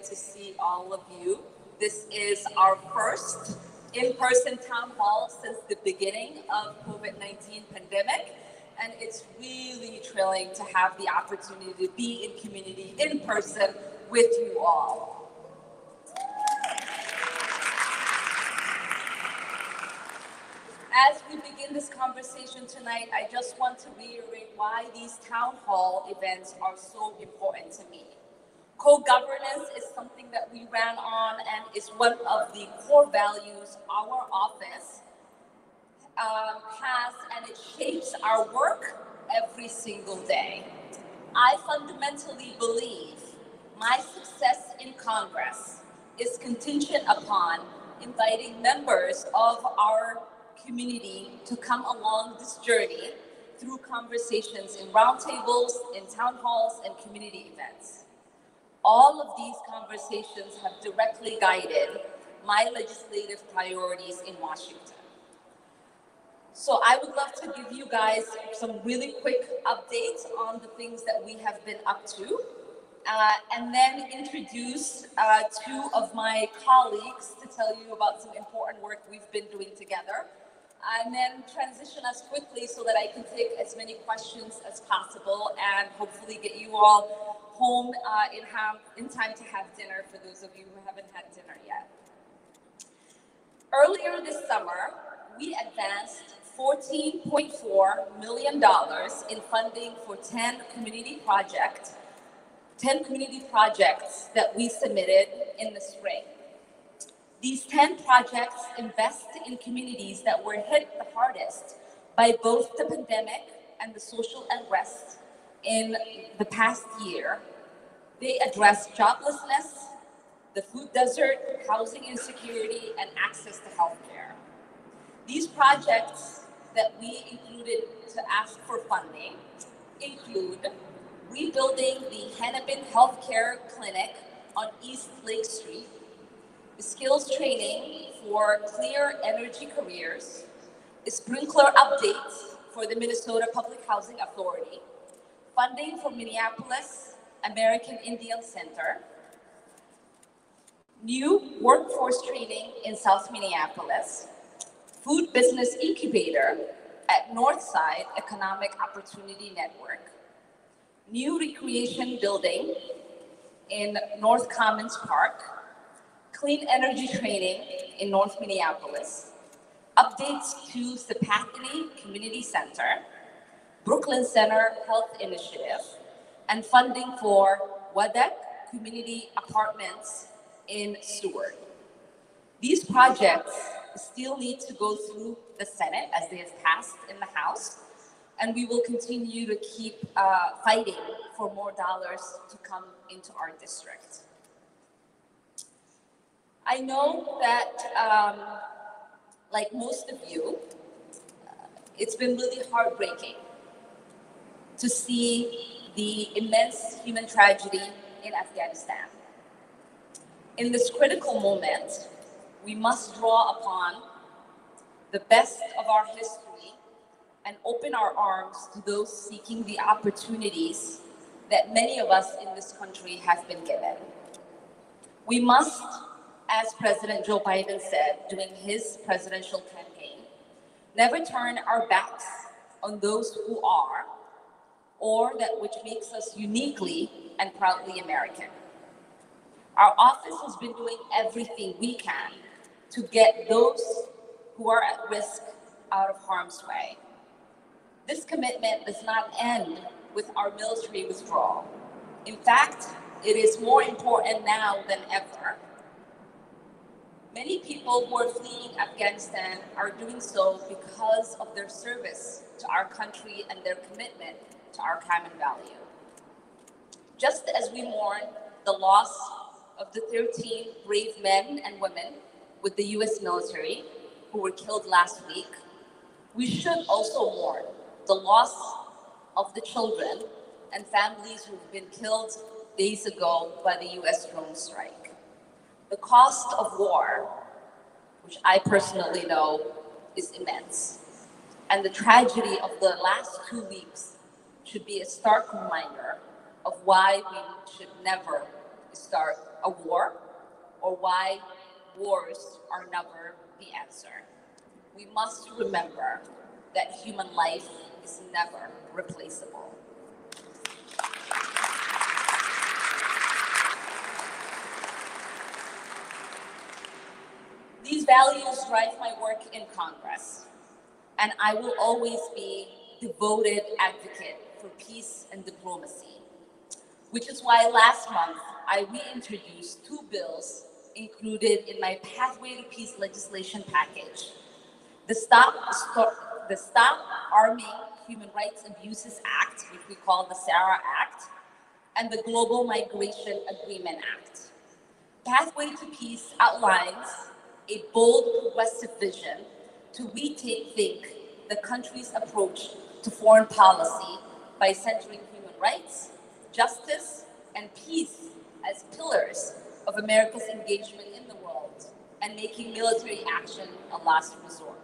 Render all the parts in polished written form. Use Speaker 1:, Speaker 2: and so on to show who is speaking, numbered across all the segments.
Speaker 1: to see all of you. This is our first in-person town hall since the beginning of COVID-19 pandemic. And it's really thrilling to have the opportunity to be in community in person with you all. As we begin this conversation tonight, I just want to reiterate why these town hall events are so important to me. Co-governance is something that we ran on and is one of the core values our office has, and it shapes our work every single day. I fundamentally believe my success in Congress is contingent upon inviting members of our community to come along this journey through conversations in roundtables, in town halls, and community events. All of these conversations have directly guided my legislative priorities in Washington. So I would love to give you guys some really quick updates on the things that we have been up to, and then introduce two of my colleagues to tell you about some important work we've been doing together, and then transition us quickly so that I can take as many questions as possible and hopefully get you all home in time to have dinner for those of you who haven't had dinner yet. Earlier this summer, we advanced $14.4 million in funding for 10 community projects that we submitted in the spring. These 10 projects invest in communities that were hit the hardest by both the pandemic and the social unrest in the past year. They address joblessness, the food desert, housing insecurity, and access to healthcare. These projects that we included to ask for funding include rebuilding the Hennepin Healthcare Clinic on East Lake Street, skills training for clear energy careers, sprinkler updates for the Minnesota Public Housing Authority, funding for Minneapolis American Indian Center, new workforce training in South Minneapolis, food business incubator at Northside Economic Opportunity Network, new recreation building in North Commons Park, clean energy training in North Minneapolis, updates to Sapatony Community Center, Brooklyn Center Health Initiative, and funding for Wadek Community Apartments in Seward. These projects still need to go through the Senate as they have passed in the House, and we will continue to keep fighting for more dollars to come into our district. I know that, like most of you, it's been really heartbreaking to see the immense human tragedy in Afghanistan. In this critical moment, we must draw upon the best of our history and open our arms to those seeking the opportunities that many of us in this country have been given. We must, as President Joe Biden said during his presidential campaign, never turn our backs on those who are, or that which makes us uniquely and proudly American. Our office has been doing everything we can to get those who are at risk out of harm's way. This commitment does not end with our military withdrawal. In fact, it is more important now than ever. Many people who are fleeing Afghanistan are doing so because of their service to our country and their commitment to our common value. Just as we mourn the loss of the 13 brave men and women with the US military who were killed last week, we should also mourn the loss of the children and families who've been killed days ago by the US drone strike. The cost of war, which I personally know is immense, and the tragedy of the last 2 weeks should be a stark reminder of why we should never start a war or why wars are never the answer. We must remember that human life is never replaceable. These values drive my work in Congress, and I will always be a devoted advocate for peace and diplomacy, which is why last month I reintroduced two bills included in my Pathway to Peace legislation package: the Stop Arming Human Rights Abuses Act, which we call the SARA Act, and the Global Migration Agreement Act. Pathway to Peace outlines a bold, progressive vision to rethink the country's approach to foreign policy by centering human rights, justice, and peace as pillars of America's engagement in the world and making military action a last resort.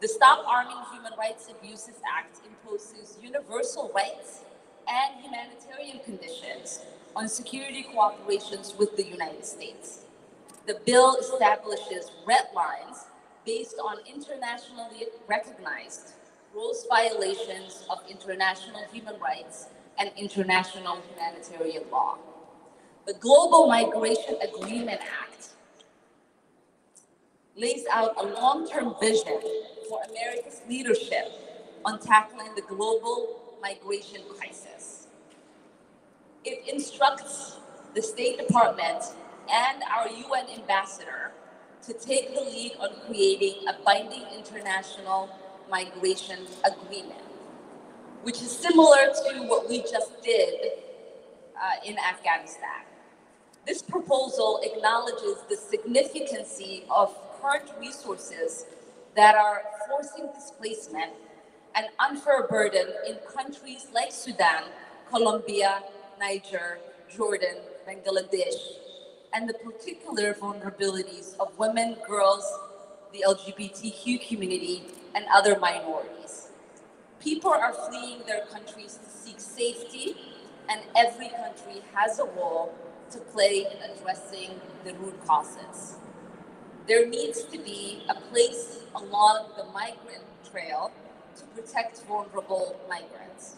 Speaker 1: The Stop Arming Human Rights Abuses Act imposes universal rights and humanitarian conditions on security cooperations with the United States. The bill establishes red lines based on internationally recognized gross violations of international human rights and international humanitarian law. The Global Migration Agreement Act lays out a long-term vision for America's leadership on tackling the global migration crisis. It instructs the State Department and our UN ambassador to take the lead on creating a binding international migration agreement, which is similar to what we just did in Afghanistan. This proposal acknowledges the significance of current resources that are forcing displacement and unfair burden in countries like Sudan, Colombia, Niger, Jordan, Bangladesh, and the particular vulnerabilities of women, girls, the LGBTQ community, and other minorities. People are fleeing their countries to seek safety, and every country has a role to play in addressing the root causes. There needs to be a place along the migrant trail to protect vulnerable migrants.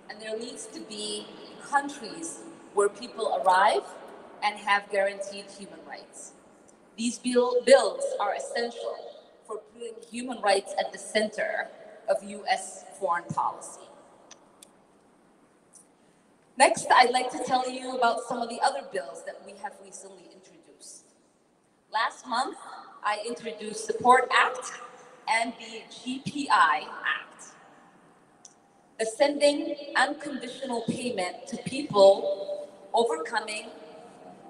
Speaker 1: And there needs to be countries where people arrive and have guaranteed human rights. These bills are essential for putting human rights at the center of US foreign policy. Next, I'd like to tell you about some of the other bills that we have recently introduced. Last month, I introduced Support Act and the GPI Act. The Sending Unconditional Payment to People Overcoming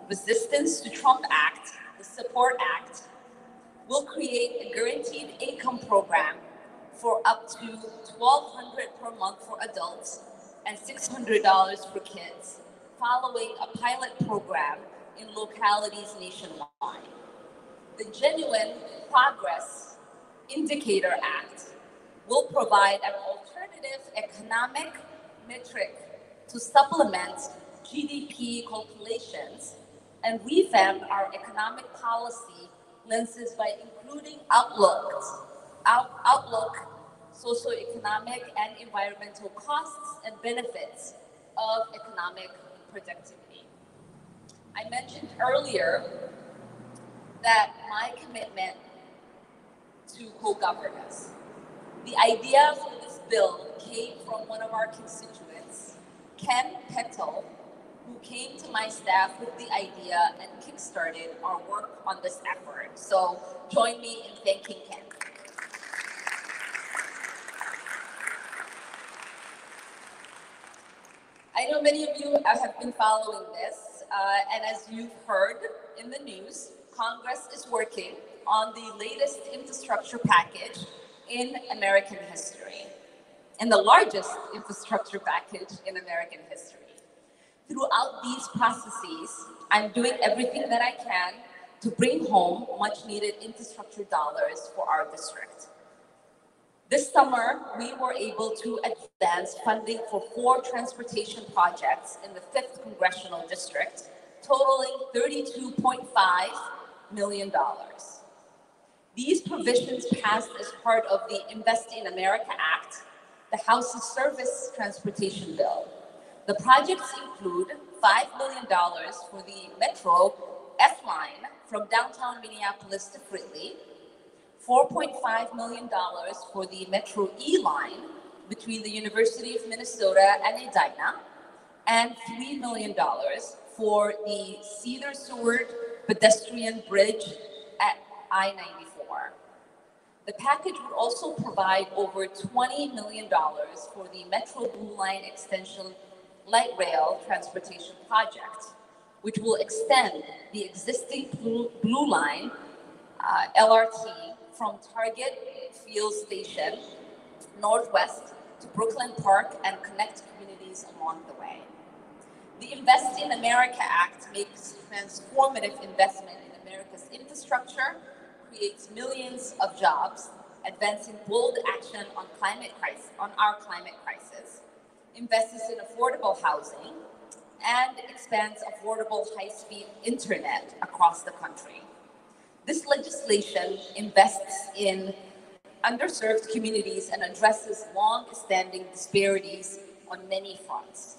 Speaker 1: Resistance to Trump Act, the Support Act, will create a guaranteed income program for up to $1,200 per month for adults and $600 for kids, following a pilot program in localities nationwide. The Genuine Progress Indicator Act will provide an alternative economic metric to supplement GDP calculations and revamp our economic policy lenses by including outlook, socioeconomic and environmental costs and benefits of economic productivity. I mentioned earlier that my commitment to co-governance. The idea for this bill came from one of our constituents, Ken Petal, who came to my staff with the idea and kickstarted our work on this effort. So join me in thanking Ken. I know many of you have been following this, and as you've heard in the news, Congress is working on the latest infrastructure package in American history, and the largest infrastructure package in American history. Throughout these processes, I'm doing everything that I can to bring home much needed infrastructure dollars for our district. This summer, we were able to advance funding for 4 transportation projects in the 5th Congressional District totaling $32.5 million. These provisions passed as part of the Invest in America Act, the House's Surface Transportation Bill. The projects include $5 million for the Metro F line from downtown Minneapolis to Fridley, $4.5 million for the Metro E line between the University of Minnesota and Edina, and $3 million for the Cedar Seward pedestrian bridge at I-94. The package would also provide over $20 million for the Metro Blue Line Extension Light Rail Transportation Project, which will extend the existing Blue Line LRT from Target Field Station northwest to Brooklyn Park and connect communities along the way. The Invest in America Act makes transformative investment in America's infrastructure, creates millions of jobs, advancing bold action on our climate crisis, invests in affordable housing, and expands affordable high-speed internet across the country. This legislation invests in underserved communities and addresses long-standing disparities on many fronts.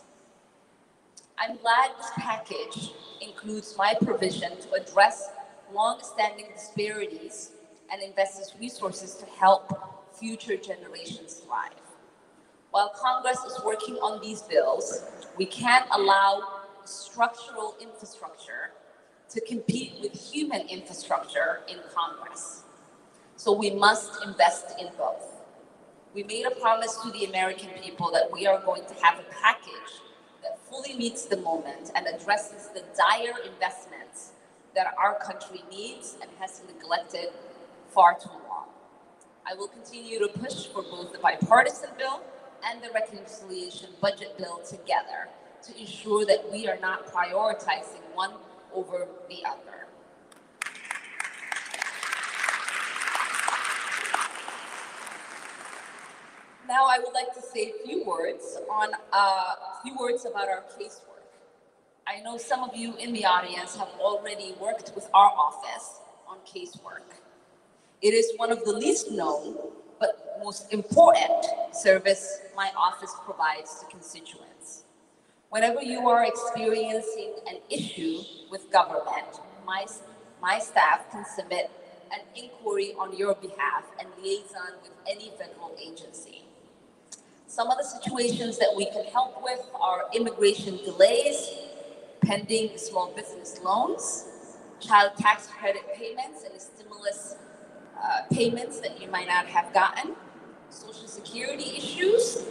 Speaker 1: I'm glad this package includes my provision to address long-standing disparities and invests resources to help future generations thrive. While Congress is working on these bills, we can't allow structural infrastructure to compete with human infrastructure in Congress. So we must invest in both. We made a promise to the American people that we are going to have a package that fully meets the moment and addresses the dire investments that our country needs and has neglected far too long. I will continue to push for both the bipartisan bill and the reconciliation budget bill together to ensure that we are not prioritizing one over the other. Now I would like to say a few words about our casework. I know some of you in the audience have already worked with our office on casework. It is one of the least known but most important service my office provides to constituents. Whenever you are experiencing an issue with government, my staff can submit an inquiry on your behalf and liaison with any federal agency. Some of the situations that we can help with are immigration delays, pending small business loans, child tax credit payments and stimulus payments that you might not have gotten, Social Security issues,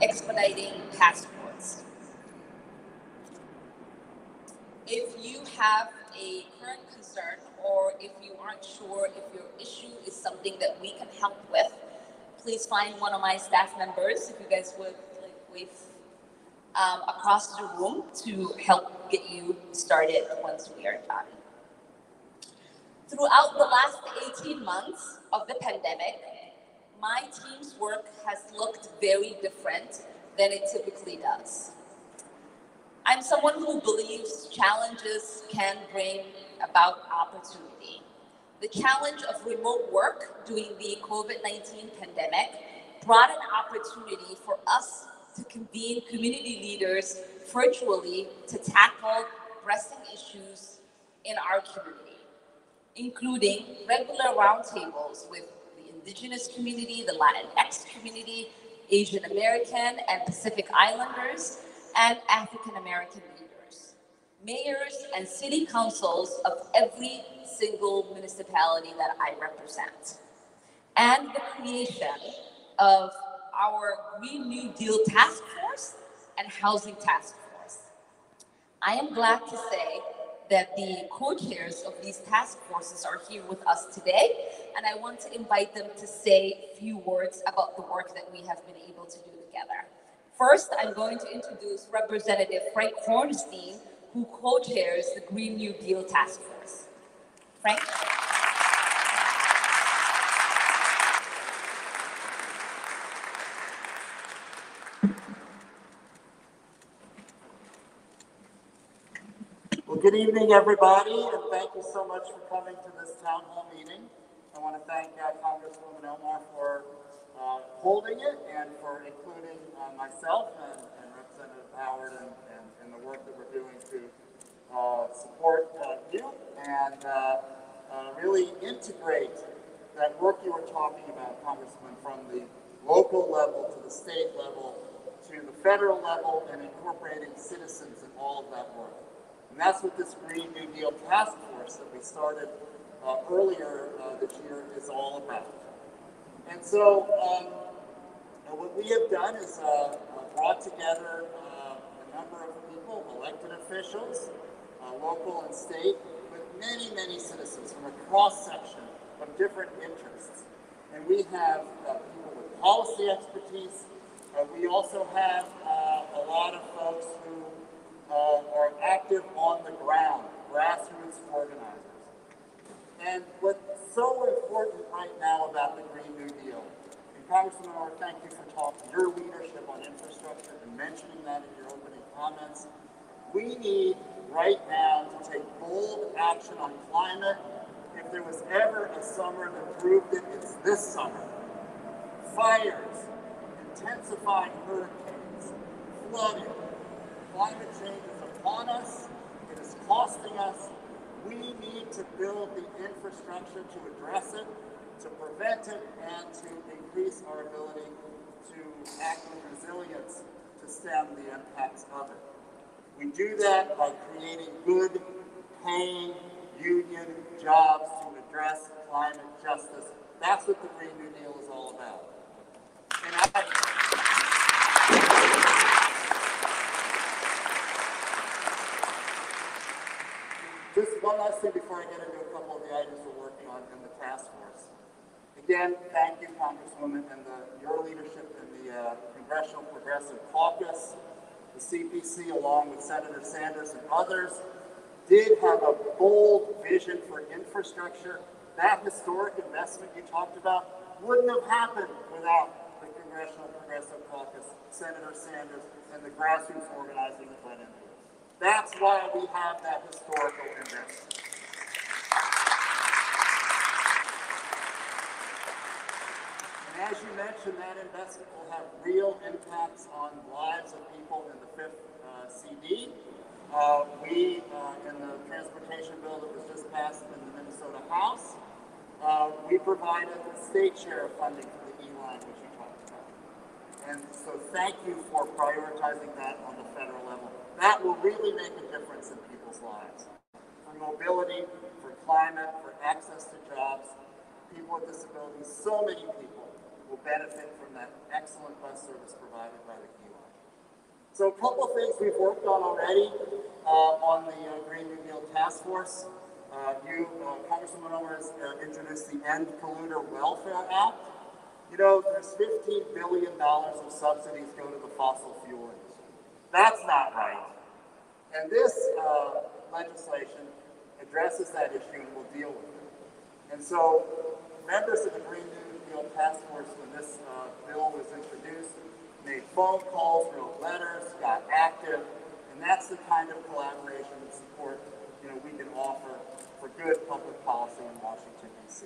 Speaker 1: expediting passports. If you have a current concern or if you aren't sure if your issue is something that we can help with, please find one of my staff members, if you guys would wave across the room to help get you started once we are done. Throughout the last 18 months of the pandemic, my team's work has looked very different than it typically does. I'm someone who believes challenges can bring about opportunity. The challenge of remote work during the COVID-19 pandemic brought an opportunity for us to convene community leaders virtually to tackle pressing issues in our community, including regular roundtables with the Indigenous community, the Latinx community, Asian American and Pacific Islanders, and African American leaders, mayors and city councils of every single municipality that I represent, and the creation of our Green New Deal Task Force and Housing Task Force. I am glad to say that the co-chairs of these task forces are here with us today, and I want to invite them to say a few words about the work that we have been able to do together. First, I'm going to introduce Representative Frank Hornstein, who co-chairs the Green New Deal Task Force. Frank?
Speaker 2: Good evening, everybody, and thank you so much for coming to this town hall meeting. I want to thank Congresswoman Omar for holding it and for including myself and Representative Howard and the work that we're doing to support you and really integrate that work you were talking about, Congressman, from the local level to the state level to the federal level, and incorporating citizens in all of that work. And that's what this Green New Deal task force that we started earlier this year is all about. And so what we have done is brought together a number of people, elected officials, local and state, but many, many citizens from a cross-section of different interests. And we have people with policy expertise. We also have a lot of folks who are active on the ground, grassroots organizers. And what's so important right now about the Green New Deal, and Congressman Orr, thank you for your leadership on infrastructure and mentioning that in your opening comments. We need right now to take bold action on climate. If there was ever a summer that proved it, it's this summer. Fires, intensifying hurricanes, flooding. Climate change is upon us, it is costing us. We need to build the infrastructure to address it, to prevent it, and to increase our ability to act with resilience to stem the impacts of it. We do that by creating good, paying union jobs to address climate justice. That's what the Green New Deal is all about. And just one last thing before I get into a couple of the items we're working on in the task force. Again, thank you, Congresswoman, and your leadership in the Congressional Progressive Caucus. The CPC, along with Senator Sanders and others, did have a bold vision for infrastructure. That historic investment you talked about wouldn't have happened without the Congressional Progressive Caucus, Senator Sanders, and the grassroots organizing that went into it. That's why we have that historical investment. And as you mentioned, that investment will have real impacts on lives of people in the fifth CD. We, in the transportation bill that was just passed in the Minnesota House, we provided the state share of funding for the E-line, which you talked about. And so thank you for prioritizing that on the federal level. That will really make a difference in people's lives. For mobility, for climate, for access to jobs, people with disabilities, so many people will benefit from that excellent bus service provided by the E-line. So a couple of things we've worked on already on the Green New Deal Task Force. Congresswoman Omar has introduced the End Polluter Welfare Act. You know, there's $15 billion of subsidies go to the fossil fuel industry. That's not right. And this legislation addresses that issue and will deal with it. And so members of the Green New Deal Task Force, when this bill was introduced, made phone calls, wrote letters, got active, and that's the kind of collaboration and support we can offer for good public policy in Washington, D.C.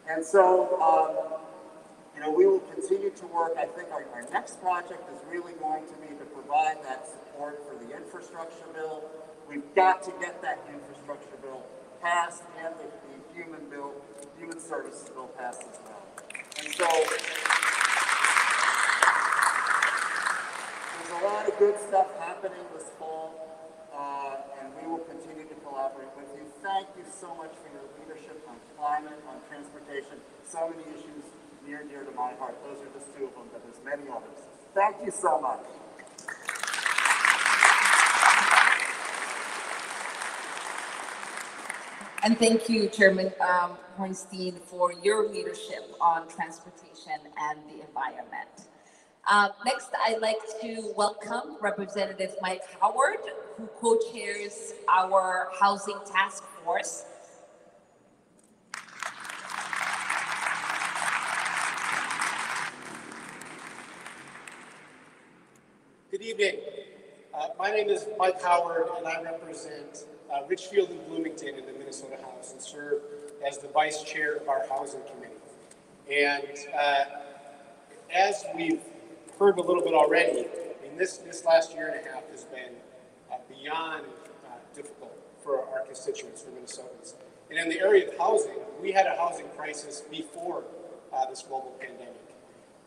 Speaker 2: And so, we will continue to work. I think our next project is really going to be to provide that support for the infrastructure bill. We've got to get that infrastructure bill passed and the human services bill passed as well. And so, there's a lot of good stuff happening this fall, and we will continue to collaborate with you. Thank you so much for your leadership on climate, on transportation, so many issues near and dear to my heart. Those are just two of them, but there's many others. Thank you so much.
Speaker 1: And thank you, Chairman Hornstein, for your leadership on transportation and the environment. Next, I'd like to welcome Representative Mike Howard, who co-chairs our Housing Task Force.
Speaker 3: Good evening. My name is Mike Howard, and I represent Richfield and Bloomington in the Minnesota House and serve as the vice chair of our housing committee. And as we've heard a little bit already, I mean, this last year and a half has been beyond difficult for our constituents, for Minnesotans. And in the area of housing, we had a housing crisis before this global pandemic.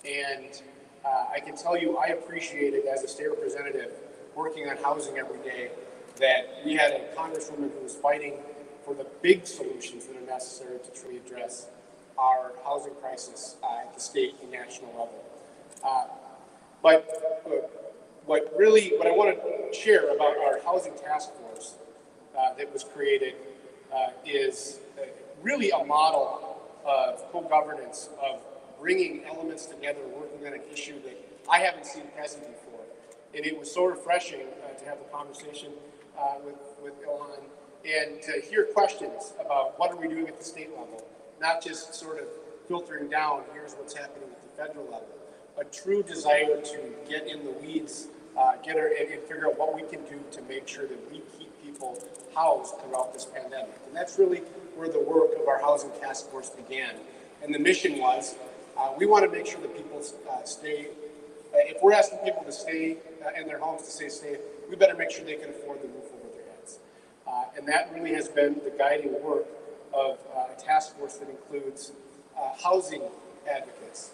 Speaker 3: And I can tell you, I appreciated as a state representative working on housing every day that we had a congresswoman who was fighting for the big solutions that are necessary to truly address our housing crisis at the state and national level. But what I want to share about our housing task force that was created is really a model of co-governance, of bringing elements together, working on an issue that I haven't seen present before. And it was so refreshing to have the conversation with Ilhan and to hear questions about what are we doing at the state level, not just sort of filtering down, here's what's happening at the federal level. A true desire to get in the weeds, and figure out what we can do to make sure that we keep people housed throughout this pandemic. And that's really where the work of our housing task force began. And the mission was, we want to make sure that people stay. If we're asking people to stay in their homes to stay safe, we better make sure they can afford the roof over their heads. And that really has been the guiding work of a task force that includes housing advocates,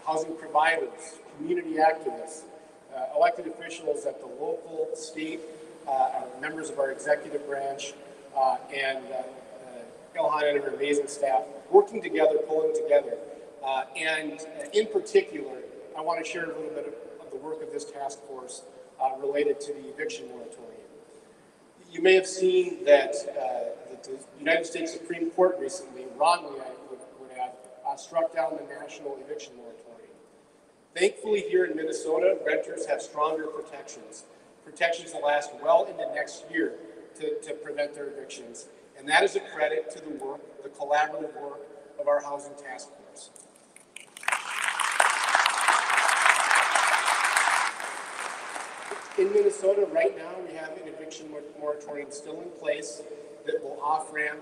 Speaker 3: housing providers, community activists, elected officials at the local, state, members of our executive branch, and Ilhan and her amazing staff working together, pulling together. And in particular, I want to share a little bit of the work of this task force related to the eviction moratorium. You may have seen that the United States Supreme Court recently, wrongly I would have, struck down the national eviction moratorium. Thankfully, here in Minnesota, renters have stronger protections that last well into next year to prevent their evictions. And that is a credit to the work, the collaborative work of our housing task force. In Minnesota, right now, we have an eviction moratorium still in place that will off-ramp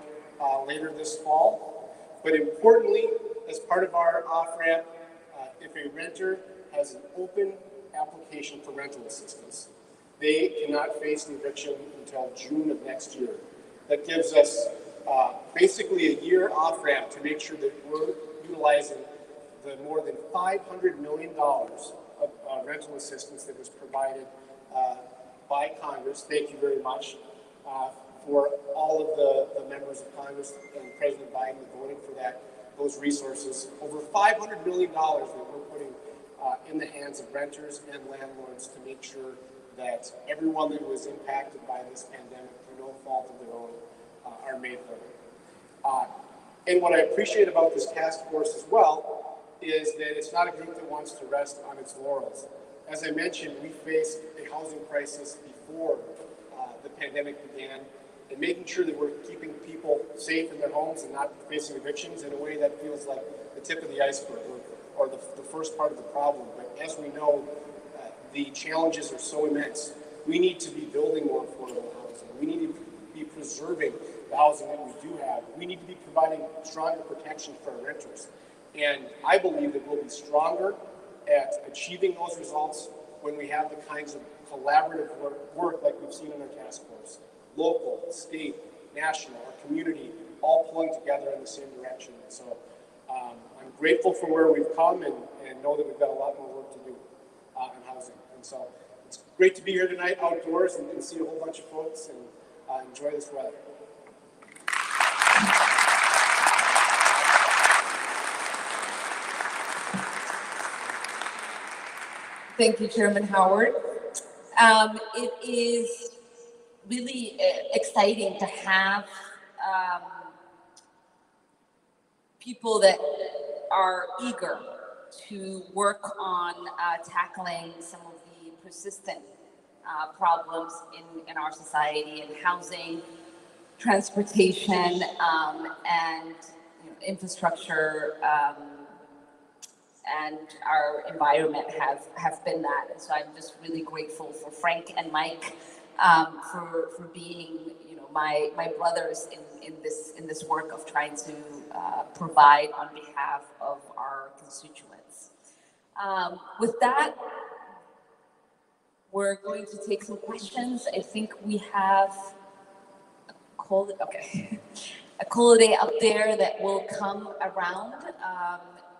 Speaker 3: later this fall. But importantly, as part of our off-ramp, if a renter has an open application for rental assistance, they cannot face an eviction until June of next year. That gives us basically a year off-ramp to make sure that we're utilizing the more than $500 million of rental assistance that was provided by Congress. Thank you very much for all of the members of Congress and President Biden voting for those resources. Over $500 million that we're putting in the hands of renters and landlords to make sure that everyone that was impacted by this pandemic through no fault of their own are made whole. And what I appreciate about this task force as well is that it's not a group that wants to rest on its laurels. As I mentioned, we faced a housing crisis before the pandemic began, and making sure that we're keeping people safe in their homes and not facing evictions in a way that feels like the tip of the iceberg or the first part of the problem. But as we know, the challenges are so immense. We need to be building more affordable housing. We need to be preserving the housing that we do have. We need to be providing stronger protection for our renters. And I believe that we'll be stronger at achieving those results when we have the kinds of collaborative work like we've seen in our task force. Local, state, national, our community, all pulling together in the same direction. And so I'm grateful for where we've come and know that we've got a lot more work to do in housing. And so it's great to be here tonight outdoors and see a whole bunch of folks and enjoy this weather.
Speaker 1: Thank you, Chairman Howard. It is really exciting to have people that are eager to work on tackling some of the persistent problems in our society in housing, transportation, and infrastructure. And our environment have been that. And so I'm just really grateful for Frank and Mike for being, my brothers in this work of trying to provide on behalf of our constituents. With that, we're going to take some questions. I think we have a holiday up there that will come around.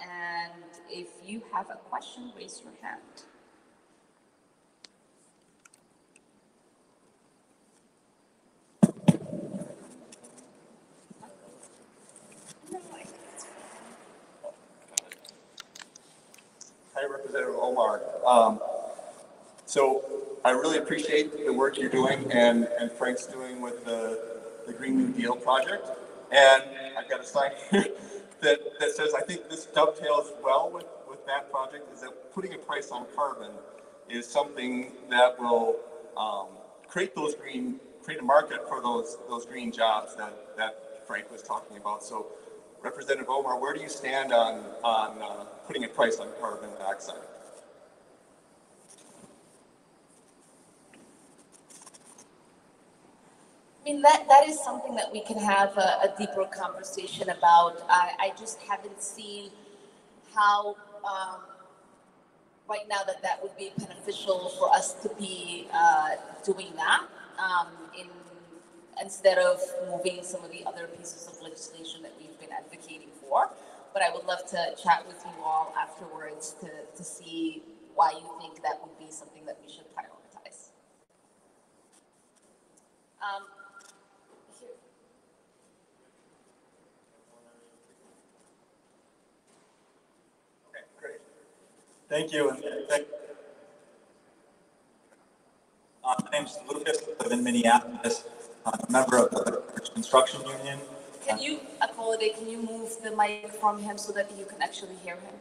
Speaker 1: And if you have a question, raise your hand.
Speaker 4: Hi, Representative Omar. So I really appreciate the work you're doing and Frank's doing with the Green New Deal project. And I've got a sign here that says, I think this dovetails well with that project, is that putting a price on carbon is something that will create a market for those green jobs that Frank was talking about. So Representative Omar, where do you stand on putting a price on carbon dioxide?
Speaker 1: I mean, that is something that we can have a deeper conversation about. I just haven't seen how right now that would be beneficial for us to be doing that instead of moving some of the other pieces of legislation that we've been advocating for. But I would love to chat with you all afterwards to see why you think that would be something that we should prioritize. Here.
Speaker 4: Okay, great. Thank you. My name's Lucas. I live in Minneapolis. I'm a member of the construction union.
Speaker 1: Can you, Akolade, can you move the mic from him so that you can actually hear him?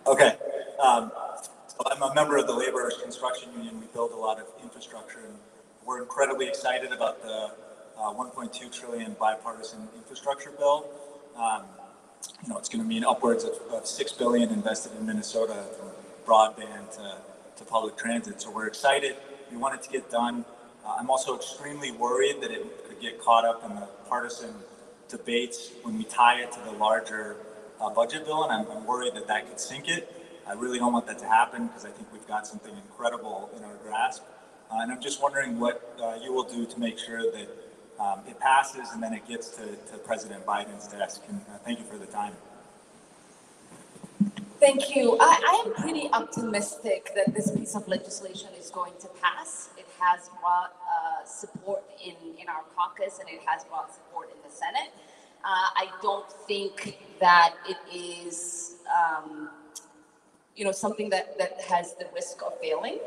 Speaker 4: Okay. So I'm a member of the Laborers Construction Union. We build a lot of infrastructure, and we're incredibly excited about the 1.2 trillion bipartisan infrastructure bill. It's going to mean upwards of $6 billion invested in Minnesota, from broadband to public transit. So we're excited. We want it to get done. I'm also extremely worried that it could get caught up in the partisan debates when we tie it to the larger budget bill, and I'm worried that could sink it. I really don't want that to happen because I think we've got something incredible in our grasp. And I'm just wondering what you will do to make sure that it passes and then it gets to President Biden's desk. And thank you for the time.
Speaker 1: Thank you. I am pretty optimistic that this piece of legislation is going to pass. It has brought support in our caucus, and it has brought support in the Senate. I don't think that it is, something that has the risk of failing.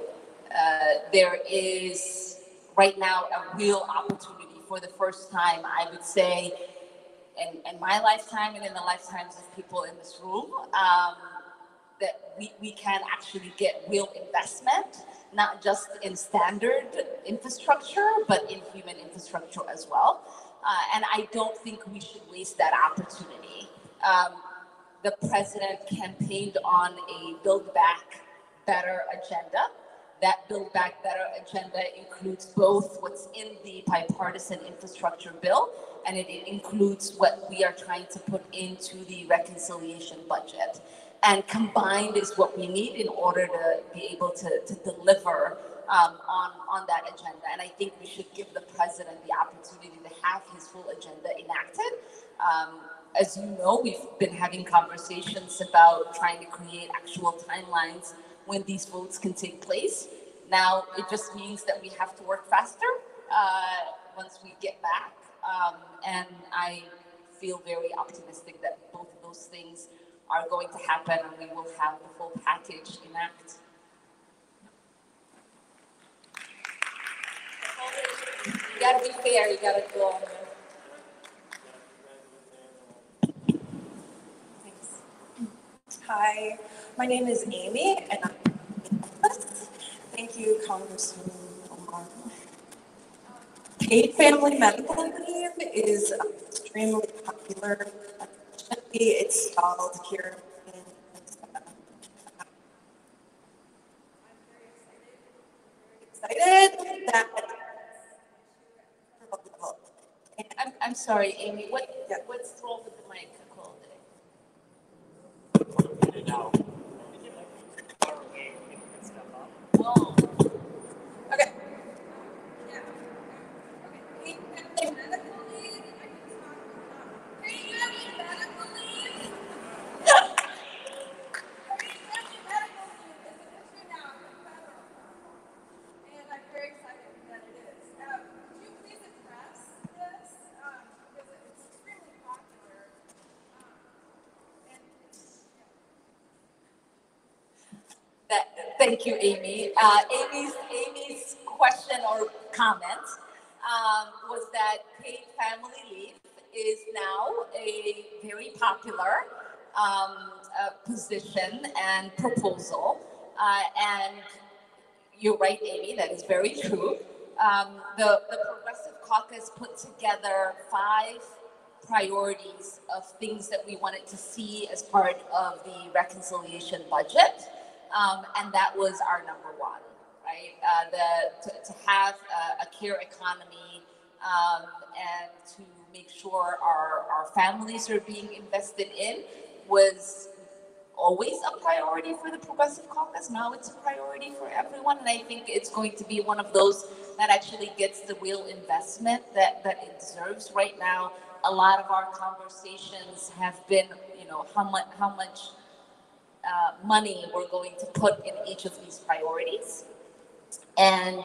Speaker 1: There is right now a real opportunity for the first time, I would say, in my lifetime and in the lifetimes of people in this room, that we can actually get real investment, not just in standard infrastructure, but in human infrastructure as well. And I don't think we should waste that opportunity. The president campaigned on a Build Back Better agenda. That Build Back Better agenda includes both what's in the bipartisan infrastructure bill, and it includes what we are trying to put into the reconciliation budget. And combined is what we need in order to be able to deliver on that agenda. And I think we should give the president the opportunity to have his full agenda enacted. As you know, we've been having conversations about trying to create actual timelines when these votes can take place. Now, it just means that we have to work faster once we get back. And I feel very optimistic that both of those things are going to happen, and we will have the full package enacted. You gotta be fair, you gotta go on there.
Speaker 5: Thanks. Hi, my name is Amy, and I'm Thank you, Congressman Omar. Paid family medical leave is extremely popular. It's stalled here in Minnesota. I'm very excited excited that
Speaker 1: I'm sorry, Amy. What's wrong with the mic? Hold it.
Speaker 2: Now,
Speaker 1: Oh.
Speaker 5: okay. Yeah. Okay. Paid medical leave. I can talk about paid medical leave. Paid medical leave is an issue now in federal, and I'm very excited that it is. Could you please address this because it's extremely popular. And
Speaker 1: Thank you, Amy. Amy's question or comment was that paid family leave is now a very popular position and proposal. And you're right, Amy, that is very true. The Progressive Caucus put together 5 priorities of things that we wanted to see as part of the reconciliation budget. And that was our number one, right? To have a care economy and to make sure our families are being invested in was always a priority for the Progressive Caucus. Now it's a priority for everyone. And I think it's going to be one of those that actually gets the real investment that it deserves. Right now, a lot of our conversations have been, how much money we're going to put in each of these priorities. And,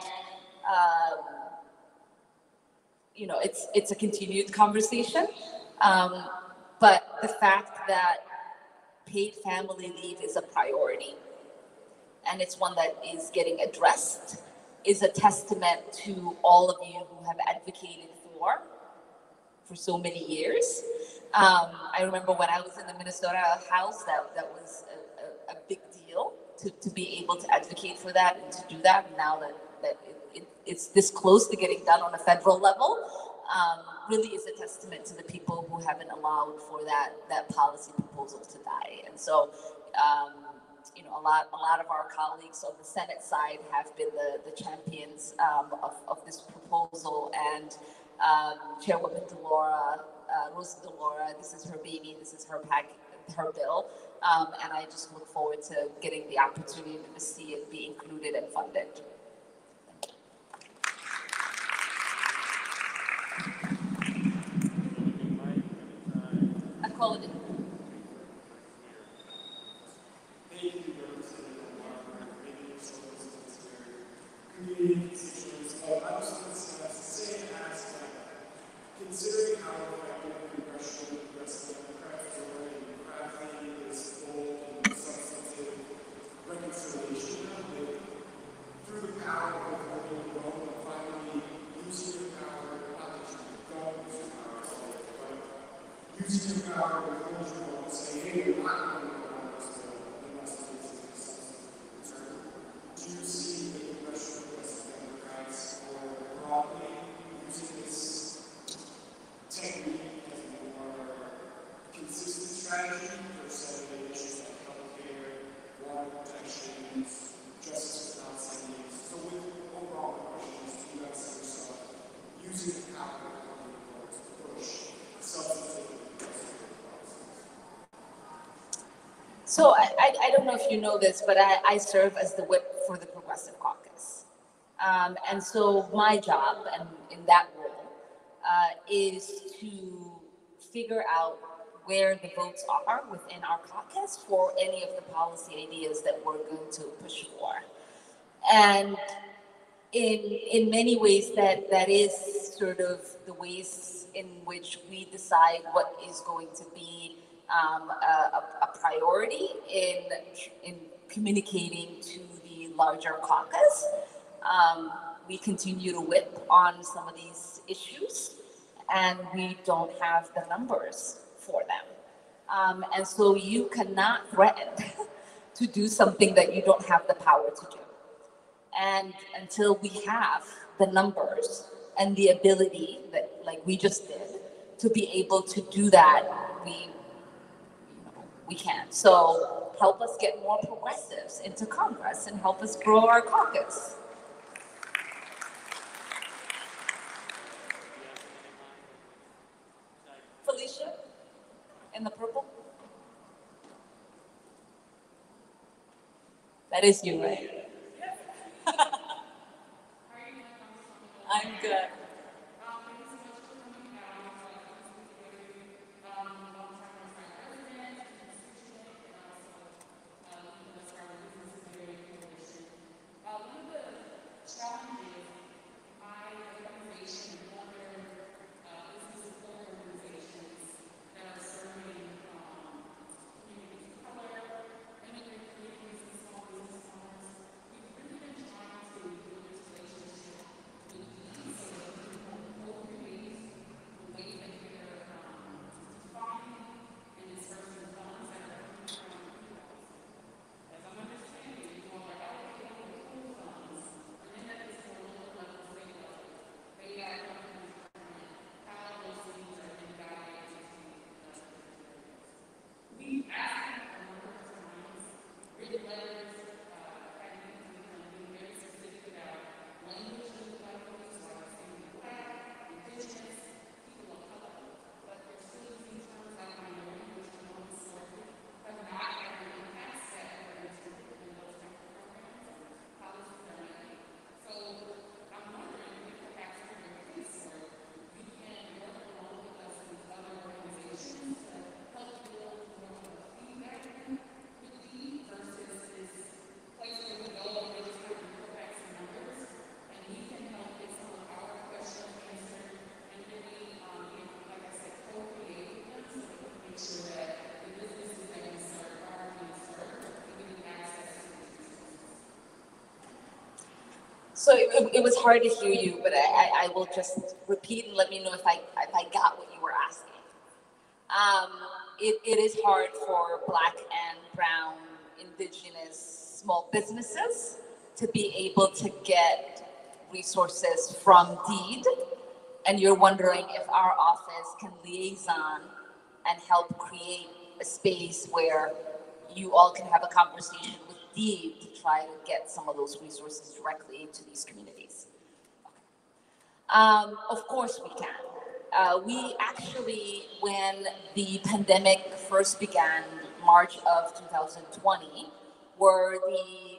Speaker 1: it's a continued conversation. But the fact that paid family leave is a priority and it's one that is getting addressed is a testament to all of you who have advocated for so many years. I remember when I was in the Minnesota House, that was a big deal to be able to advocate for that and to do that. And now that it's this close to getting done on a federal level, really is a testament to the people who haven't allowed for that policy proposal to die. And so, a lot of our colleagues on the Senate side have been the champions of this proposal. And Chairwoman Rosa DeLaura, this is her baby, this is her bill. And I just look forward to getting the opportunity to see it be included and funded. Equality.
Speaker 3: Thank you, Representative Omar, for making yourself community constituents. I was going to say, considering how effective congressional progressive Democrats are running crafting this bold and substantive reconciliation bill through the power of holding the role of finally using your power, not just don't use your power, but using your power to hold your role and say, hey, we're not going to go on this bill unless it is a substantive concern. Do you see the congressional progressive Democrats are broadly using this technique as a more consistent strategy for settling issues like healthcare, water protections, justice without sentence? So with overall questions, do you guys see yourself using the power of the courts to push substantive progressive policies?
Speaker 1: So I don't know if you know this, but I serve as the whip for the Progressive Caucus. And so my job and in that role is to figure out where the votes are within our caucus for any of the policy ideas that we're going to push for. And in many ways that is sort of the ways in which we decide what is going to be a priority in communicating to the larger caucus. We continue to whip on some of these issues, and we don't have the numbers for them. And so you cannot threaten to do something that you don't have the power to do. And until we have the numbers and the ability that, like we just did, to be able to do that, we can't. So help us get more progressives into Congress and help us grow our caucus. in the purple? That is you, right? I'm good. So it was hard to hear you, but I will just repeat and let me know if I got what you were asking. It is hard for Black and Brown Indigenous small businesses to be able to get resources from deed, and you're wondering if our office can liaison and help create a space where you all can have a conversation with deed to try to get some of those resources directly into these communities. Of course we can. We actually, when the pandemic first began, March of 2020, were the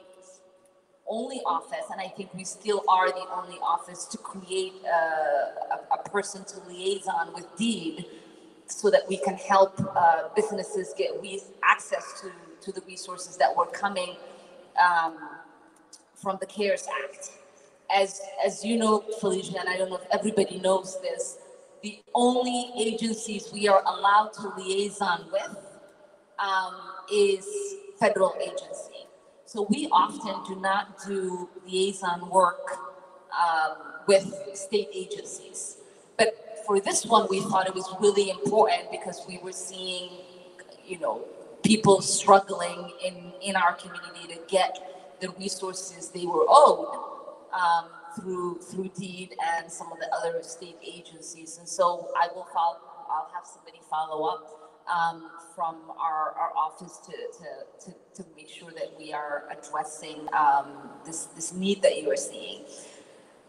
Speaker 1: only office, and I think we still are the only office to create a person to liaison with deed so that we can help businesses get access to the resources that were coming from the CARES Act. As you know, Felicia, and I don't know if everybody knows this, the only agencies we are allowed to liaison with is federal agency. So we often do not do liaison work with state agencies. But for this one, we thought it was really important because we were seeing, people struggling in our community to get the resources they were owed through deed and some of the other state agencies. And so I'll have somebody follow up from our office to make sure that we are addressing this need that you are seeing.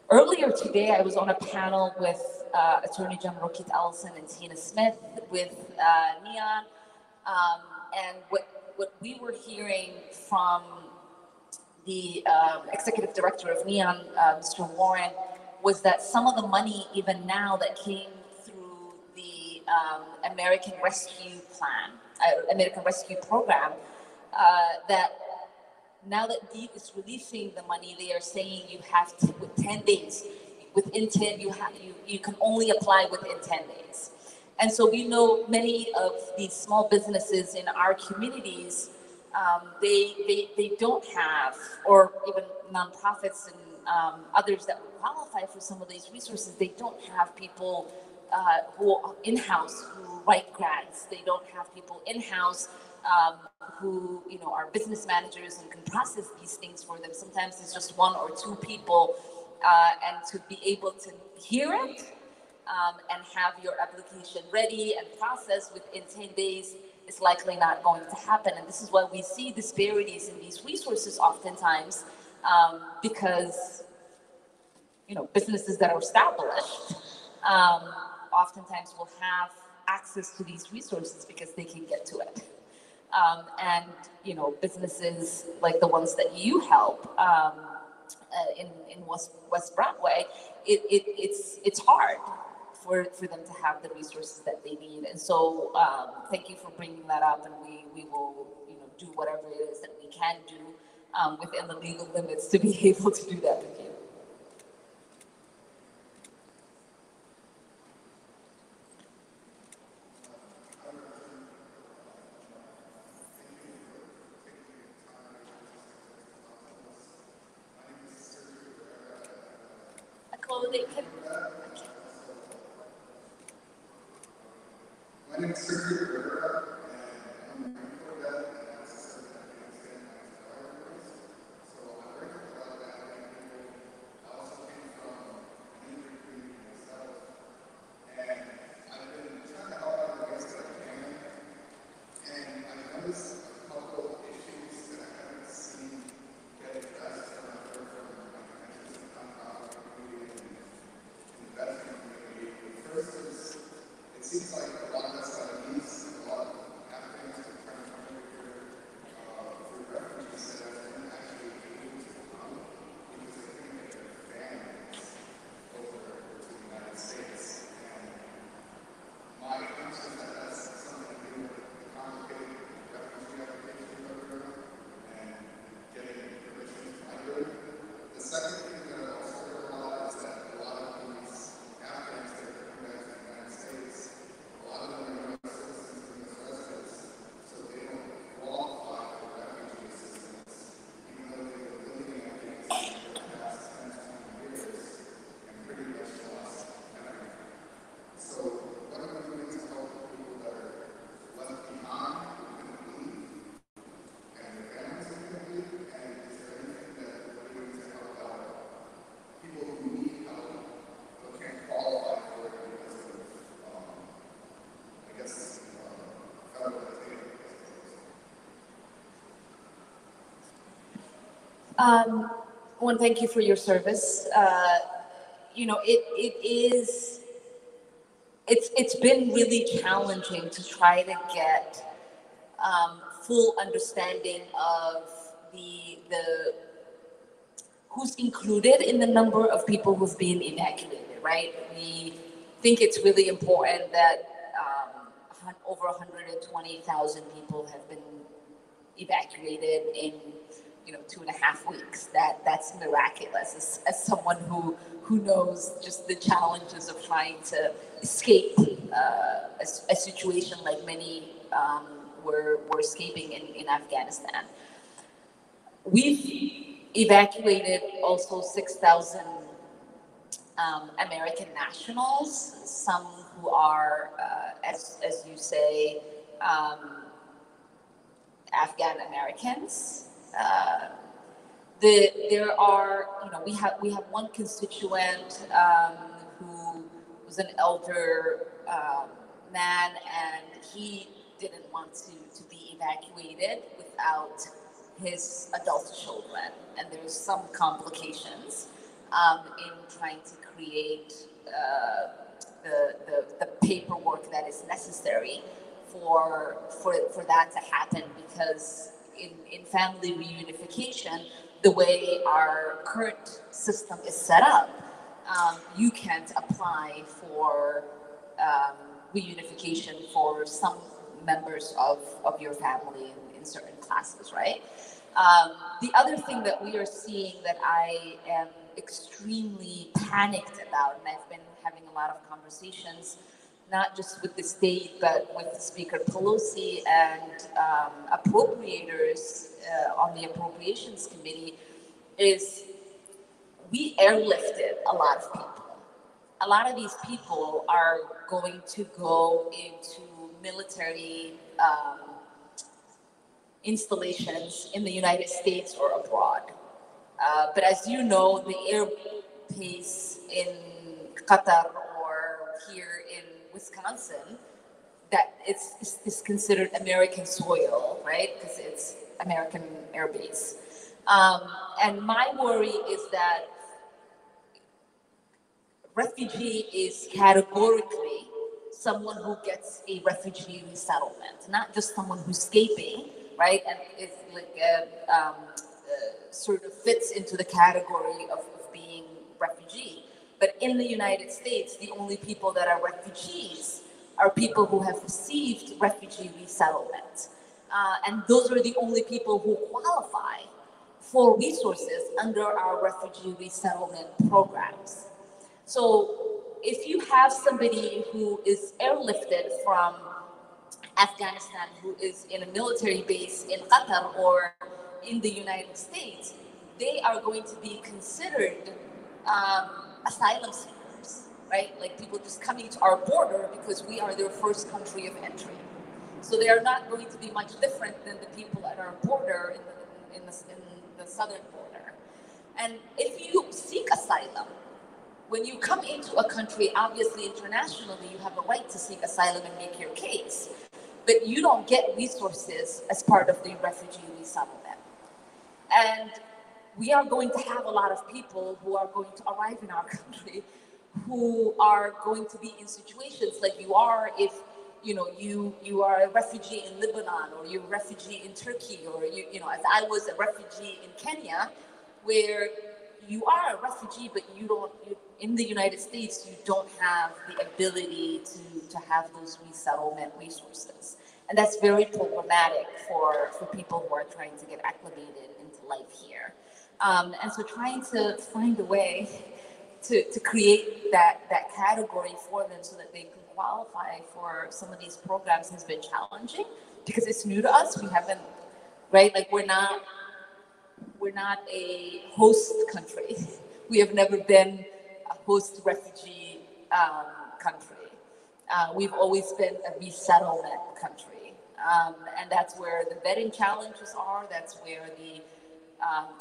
Speaker 1: Earlier today, I was on a panel with Attorney General Keith Ellison and Tina Smith with NEON, and what we were hearing from the executive director of NEON, Mr. Warren, was that some of the money, even now, that came through the American Rescue Program, that now that DEED is releasing the money, they are saying you have to, with 10 days, within 10, you can only apply within 10 days. And so we know many of these small businesses in our communities, they don't have, or even nonprofits and others that would qualify for some of these resources, they don't have people who are in-house who write grants. They don't have people in-house who are business managers and can process these things for them. Sometimes it's just one or two people, and to be able to hear it and have your application ready and processed within 10 days is likely not going to happen. And this is why we see disparities in these resources oftentimes, because businesses that are established oftentimes will have access to these resources because they can get to it. And businesses like the ones that you help in West Broadway, it's hard for them to have the resources that they need. And so thank you for bringing that up, and we will do whatever it is that we can do within the legal limits to be able to do that with you. A clothing can.
Speaker 6: My name is Sergio Rivera, and
Speaker 1: One, thank you for your service. It's been really challenging to try to get full understanding of the who's included in the number of people who've been evacuated, right? We think it's really important that over 120,000 people have been evacuated in 2.5 weeks. That's miraculous. As someone who knows just the challenges of trying to escape a situation like many were escaping in Afghanistan. We've evacuated also 6,000 American nationals, some who are, as you say, Afghan Americans. There are, we have one constituent who was an elder man, and he didn't want to be evacuated without his adult children, and there's some complications in trying to create the paperwork that is necessary for that to happen, because in family reunification, the way our current system is set up, you can't apply for reunification for some members of your family in certain classes, right? The other thing that we are seeing that I am extremely panicked about, and I've been having a lot of conversations, not just with the state, but with Speaker Pelosi and appropriators on the Appropriations Committee, is we airlifted a lot of people. A lot of these people are going to go into military installations in the United States or abroad. But as you know, the airbase in Qatar or here in Wisconsin, that is considered American soil, right? Because it's American airbase. And my worry is that refugee is categorically someone who gets a refugee resettlement, not just someone who's escaping, right? And it's like sort of fits into the category of being refugee. But in the United States, the only people that are refugees are people who have received refugee resettlement. And those are the only people who qualify for resources under our refugee resettlement programs. So if you have somebody who is airlifted from Afghanistan who is in a military base in Qatar or in the United States, they are going to be considered um, asylum seekers, right? Like people just coming to our border because we are their first country of entry. So they are not going to be much different than the people at our border in the southern border. And if you seek asylum, when you come into a country, obviously internationally, you have a right to seek asylum and make your case, but you don't get resources as part of the refugee resettlement. And we are going to have a lot of people who are going to arrive in our country who are going to be in situations like you are if you are a refugee in Lebanon or you're a refugee in Turkey or as I was a refugee in Kenya, where you are a refugee but in the United States you don't have the ability to have those resettlement resources, and that's very problematic for people who are trying to get acclimated into life here. And so trying to find a way to create that category for them so that they can qualify for some of these programs has been challenging because it's new to us. We haven't, right? Like we're not a host country. We have never been a host refugee country. We've always been a resettlement country. And that's where the vetting challenges are. That's where the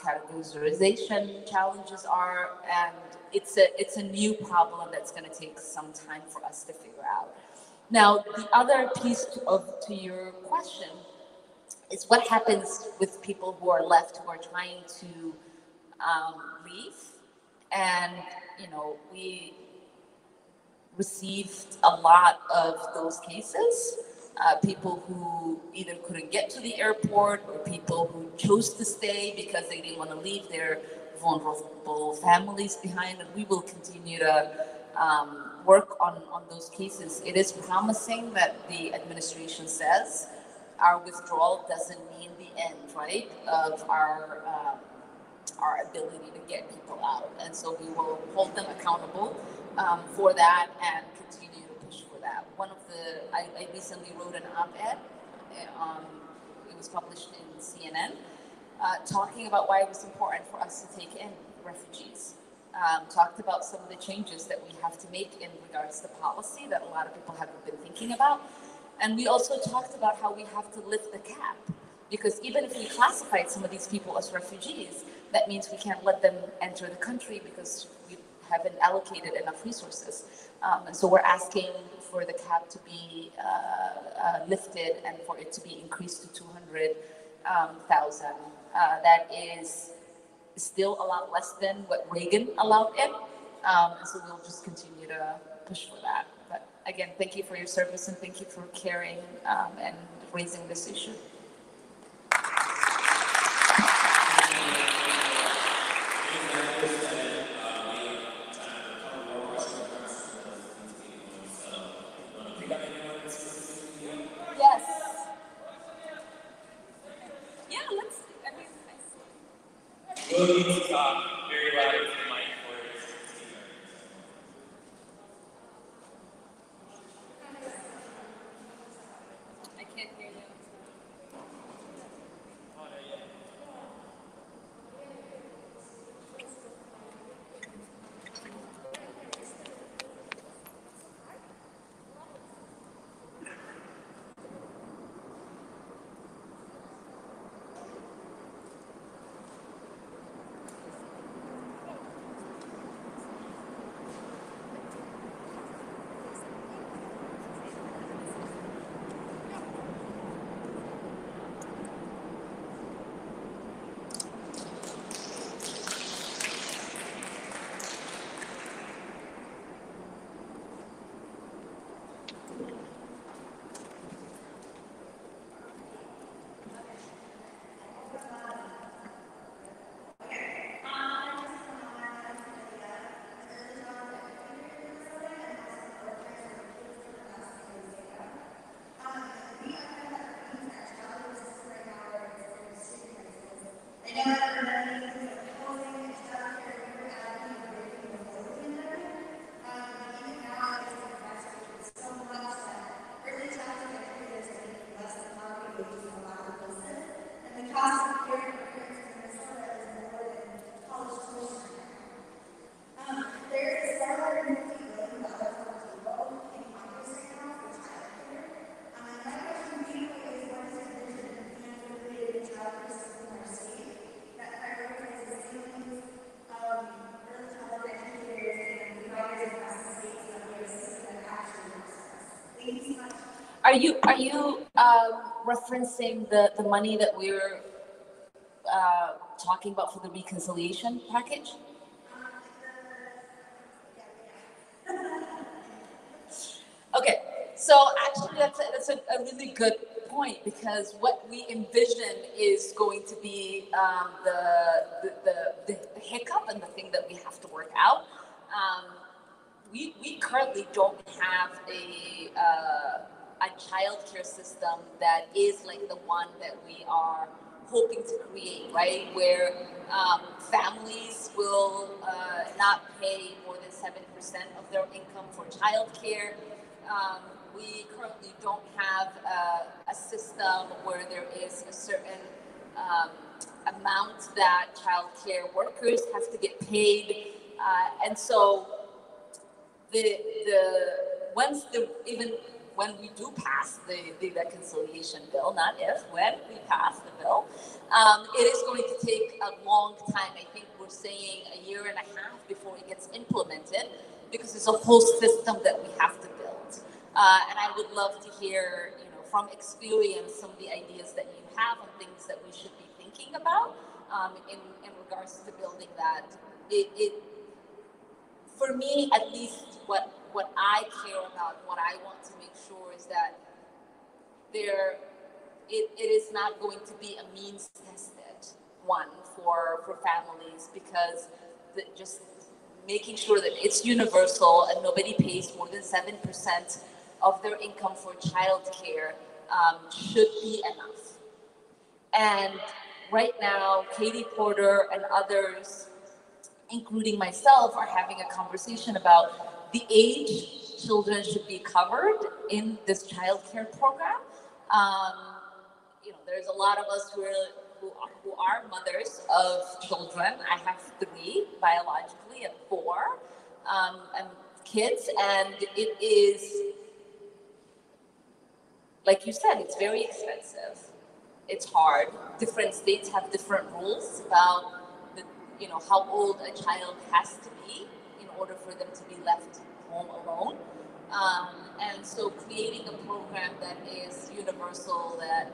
Speaker 1: categorization challenges are, and it's a new problem that's going to take some time for us to figure out. Now, the other piece to your question is what happens with people who are left who are trying to leave, and we received a lot of those cases. People who either couldn't get to the airport or people who chose to stay because they didn't want to leave their vulnerable families behind. And we will continue to work on those cases. It is promising that the administration says our withdrawal doesn't mean the end, right, of our ability to get people out. And so we will hold them accountable for that and continue to push for that. I recently wrote an op-ed, it was published in CNN, talking about why it was important for us to take in refugees. Talked about some of the changes that we have to make in regards to policy that a lot of people haven't been thinking about. And we also talked about how we have to lift the cap, because even if we classified some of these people as refugees, that means we can't let them enter the country because we haven't allocated enough resources. And so we're asking for the cap to be lifted and for it to be increased to 200,000. That is still a lot less than what Reagan allowed in. And so we'll just continue to push for that. But again, thank you for your service and thank you for caring and raising this issue. Yes. Yeah, let's. I mean,
Speaker 7: Will you need to talk very loud into the mic for us?
Speaker 1: I can't hear you. Are you referencing the money that we're talking about for the reconciliation package? Okay, so actually that's a really good point, because what we envision is going to be the hiccup and the thing that we have to work out. We currently don't have a childcare system that is like the one that we are hoping to create, right? Where families will not pay more than 7% of their income for childcare. We currently don't have a system where there is a certain amount that childcare workers have to get paid, and so even when we do pass the reconciliation bill, not if, when we pass the bill, it is going to take a long time. I think we're saying a year and a half before it gets implemented, because it's a whole system that we have to build. And I would love to hear, from experience, some of the ideas that you have on things that we should be thinking about in regards to building that. For me, at least, what I care about, what I want to make sure is that it is not going to be a means tested one for families, because just making sure that it's universal and nobody pays more than 7% of their income for childcare should be enough. And right now, Katie Porter and others, including myself, are having a conversation about the age children should be covered in this childcare program. There's a lot of us who are mothers of children. I have 3 biologically and 4 and kids, and it is, like you said, it's very expensive. It's hard. Different states have different rules about how old a child has to be in order for them to be left home alone. And so creating a program that is universal, that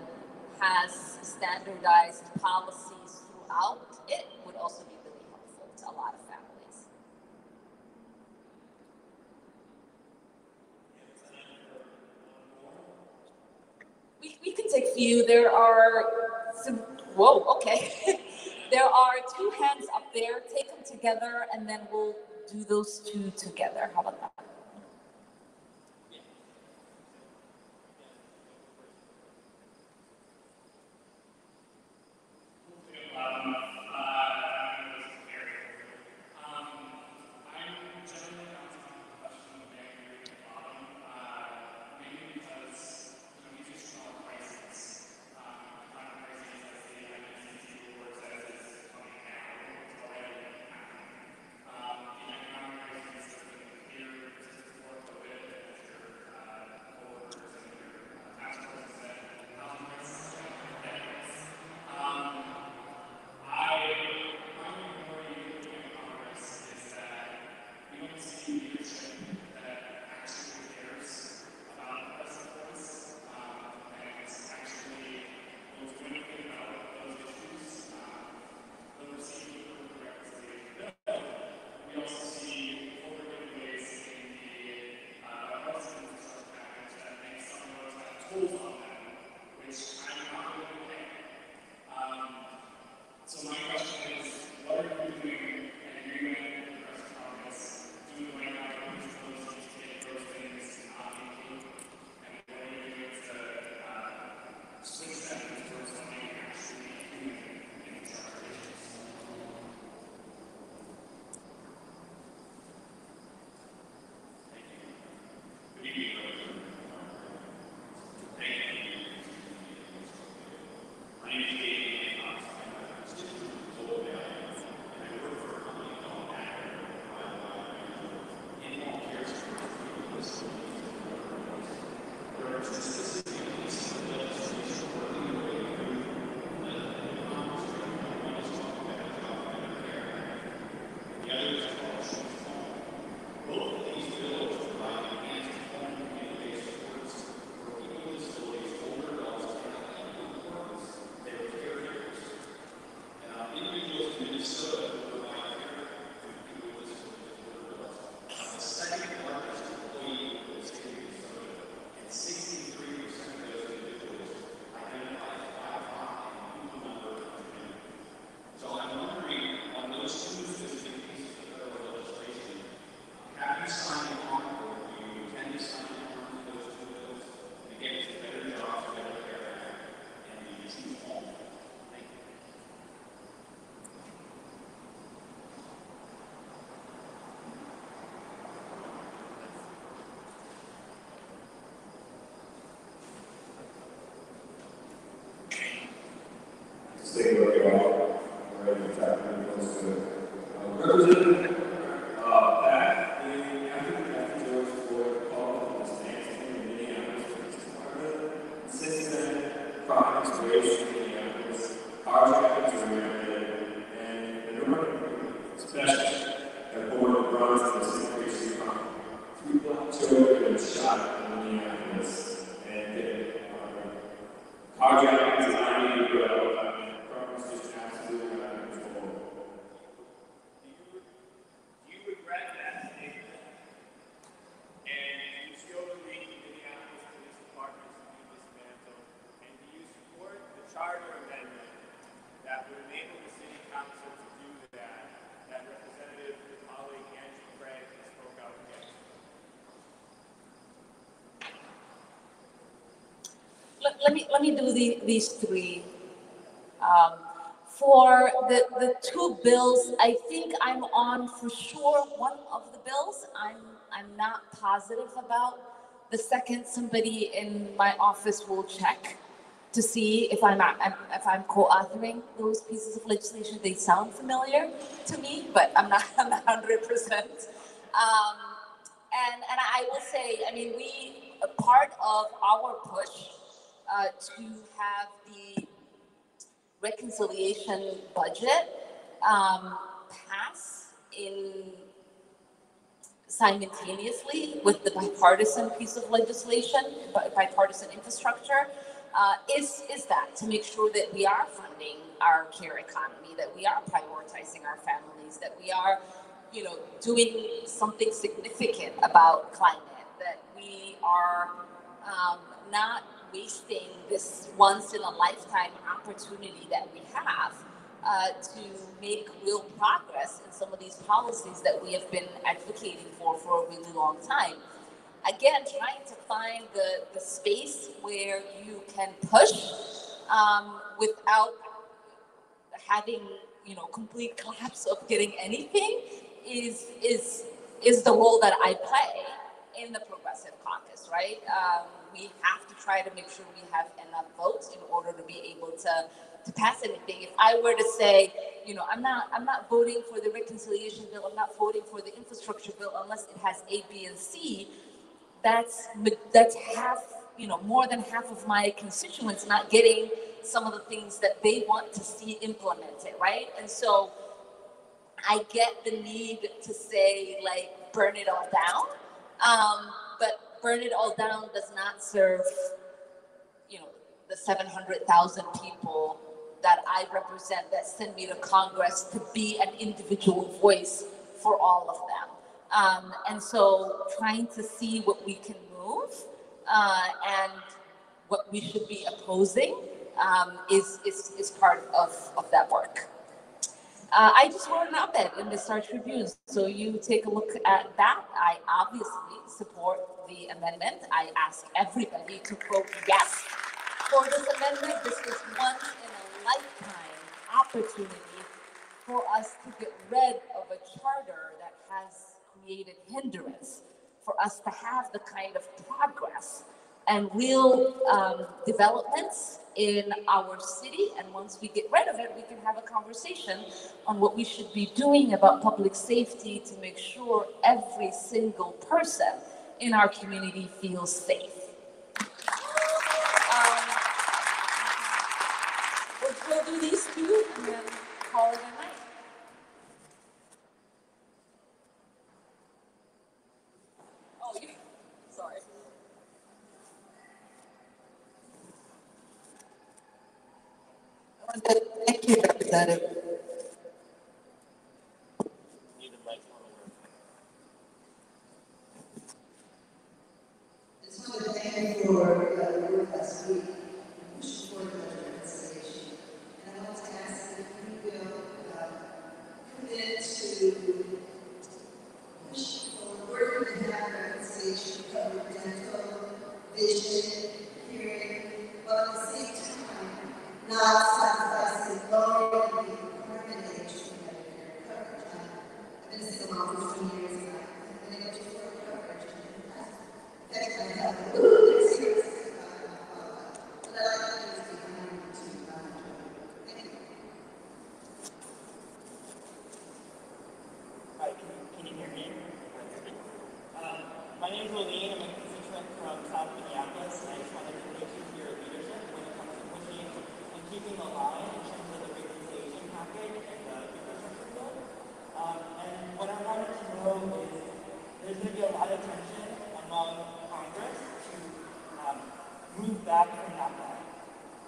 Speaker 1: has standardized policies throughout it, would also be really helpful to a lot of families. We can take a few. There are some, whoa, okay. There are 2 hands up there. Take them together, and then we'll do those 2 together. How about that?
Speaker 7: population in Minneapolis, college campus are regulated, and the number of people, especially that born and bronze in this increasing economy. 3 black children shot in Minneapolis, and college campus is not being built, and progress is absolutely out of control. Do you regret that statement? And do you still believe the Minneapolis Police Department should be dismantled? And do you support the charter amendment that would enable the city council to do that, that Representative colleague Andrew Craig spoke out against?
Speaker 1: Let me do these three. For the two bills, I think I'm on for sure one of the bills. I'm not positive about. The second, somebody in my office will check to see if I'm co-authoring those pieces of legislation. They sound familiar to me, but I'm not 100%. And I will say, I mean, a part of our push to have the reconciliation budget pass in simultaneously with the bipartisan piece of legislation, bipartisan infrastructure, is that to make sure that we are funding our care economy, that we are prioritizing our families, that we are, doing something significant about climate, that we are not wasting this once in a lifetime opportunity that we have to make real progress in some of these policies that we have been advocating for a really long time. Again, trying to find the space where you can push without having complete collapse of getting anything is the role that I play in the Progressive Caucus, right? We have to try to make sure we have enough votes in order to be able to pass anything. If I were to say, I'm not voting for the reconciliation bill, I'm not voting for the infrastructure bill unless it has A, B, and C, that's half, more than half of my constituents not getting some of the things that they want to see implemented, right? And so I get the need to say, like, burn it all down, but burn it all down does not serve, the 700,000 people that I represent that send me to Congress to be an individual voice for all of them. And so trying to see what we can move and what we should be opposing is part of that work. I just wrote an op-ed in the Star Tribune, so you take a look at that. I obviously support the amendment. I ask everybody to vote yes for this amendment. This is once in a lifetime opportunity for us to get rid of a charter that has created hindrance, for us to have the kind of progress and real developments in our city. And once we get rid of it, we can have a conversation on what we should be doing about public safety to make sure every single person in our community feels safe. We'll do these two and then call it a night. Oh, yeah. Sorry.
Speaker 8: Thank you, Representative. I just want to thank you for your work last week. Push for the reconciliation. And I want to ask if you will commit to push for working to have reconciliation cover dental, vision, hearing, but at the same time, not sacrificing lowering the permanent age for Medicare coverage. I've been a single mom for 20 years now. I've been able to afford coverage. That's my health. It's serious. But I like to do behind you to thank you.
Speaker 9: Hi, can you hear me? My name is Lillian. I'm a constituent from South Minneapolis, and I just wanted to thank you for your leadership when it comes to pushing keeping the line in terms of the reconciliation package and the infrastructure bill. And what I wanted to know is there's going to be a lot of tension among Congress to move back from that line.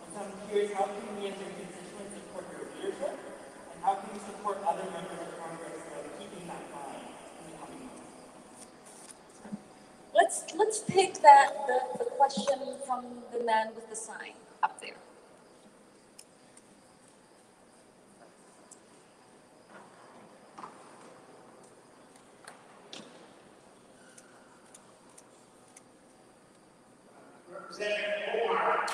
Speaker 9: And so I'm curious, how can we as your constituents support your leadership? And how can we support other members of Congress of keeping that line in the coming months?
Speaker 1: Let's take the question from the man with the sign up there.
Speaker 10: Representative Omar,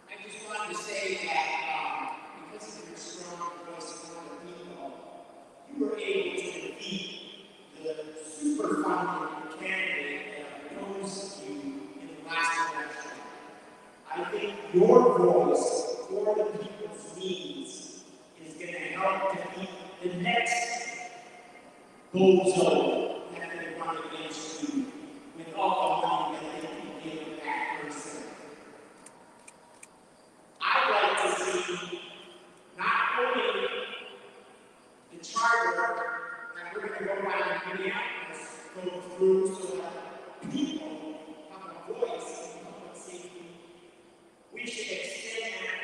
Speaker 10: I just wanted to say that because of your strong voice for the people, you were able to defeat the super funded candidate that opposed you in the last election. I think your voice for the people's needs is going to help defeat the next bozo that they run against you with all the money that they can give that person. I'd like to see not only the charter that we're going to go down in Minneapolis go through so that people have a voice in public safety, we should extend that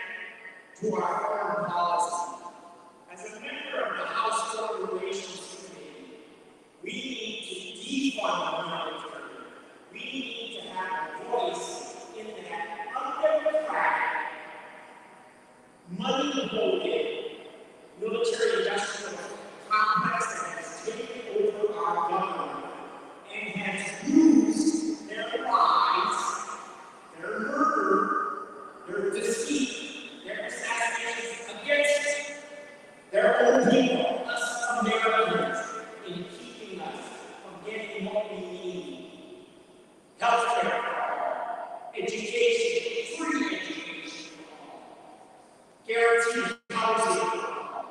Speaker 10: to our foreign policy. As a member of the House Foreign Relations Committee, we need to defund the military. We need to have a voice in that undemocratic, money-voted military industrial complex that has taken over our government and has used their lies, their murder, their deceit, their assassinations against their own people, us Americans, in keeping us from getting what we need. Healthcare for all, education, free education for all, guaranteed housing for all,